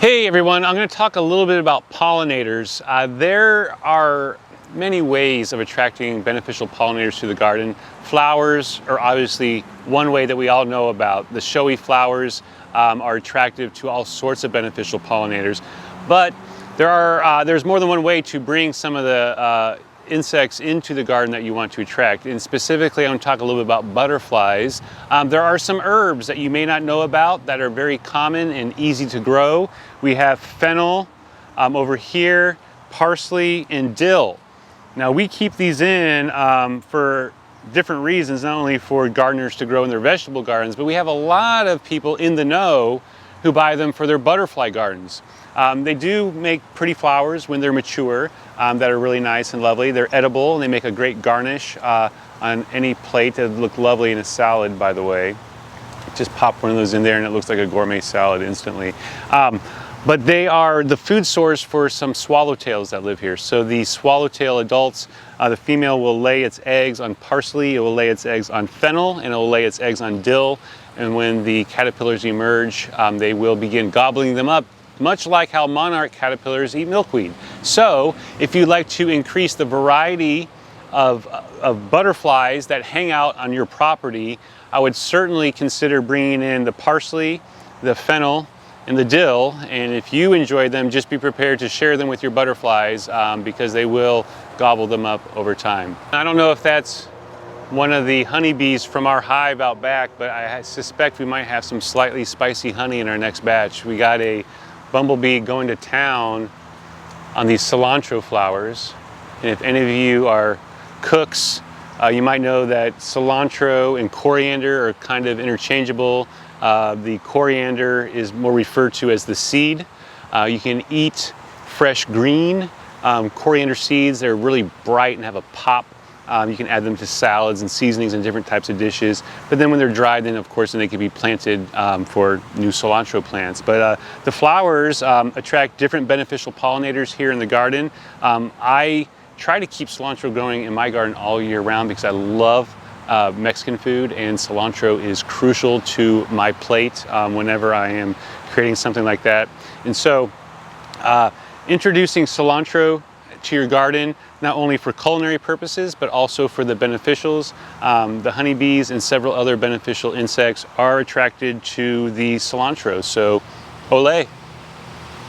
Hey everyone, I'm going to talk a little bit about pollinators. There are many ways of attracting beneficial pollinators to the garden. Flowers are obviously one way that we all know about. The showy flowers are attractive to all sorts of beneficial pollinators, but there's more than one way to bring some of the insects into the garden that you want to attract. And specifically, I'm going to talk a little bit about butterflies. There are some herbs that you may not know about that are very common and easy to grow. We have fennel over here, parsley, and dill. Now we keep these in for different reasons, not only for gardeners to grow in their vegetable gardens, but we have a lot of people in the know who buy them for their butterfly gardens. They do make pretty flowers when they're mature that are really nice and lovely. They're edible and they make a great garnish on any plate. That look lovely in a salad, by the way. Just pop one of those in there and it looks like a gourmet salad instantly. But they are the food source for some swallowtails that live here. So the swallowtail adults, the female will lay its eggs on parsley, it will lay its eggs on fennel, and it will lay its eggs on dill. And when the caterpillars emerge, they will begin gobbling them up, much like how monarch caterpillars eat milkweed. So if you'd like to increase the variety of butterflies that hang out on your property, I would certainly consider bringing in the parsley, the fennel, and the dill. And if you enjoy them, just be prepared to share them with your butterflies because they will gobble them up over time. I don't know if that's one of the honeybees from our hive out back, but I suspect we might have some slightly spicy honey in our next batch. We got a bumblebee going to town on these cilantro flowers. And if any of you are cooks, you might know that cilantro and coriander are kind of interchangeable. The coriander is more referred to as the seed. You can eat fresh green coriander seeds. They're really bright and have a pop. You can add them to salads and seasonings and different types of dishes. But then when they're dried, then of course they can be planted for new cilantro plants. But the flowers attract different beneficial pollinators here in the garden. I try to keep cilantro growing in my garden all year round because I love Mexican food, and cilantro is crucial to my plate whenever I am creating something like that. And so introducing cilantro to your garden, not only for culinary purposes, but also for the beneficials. The honeybees and several other beneficial insects are attracted to the cilantro, so olé.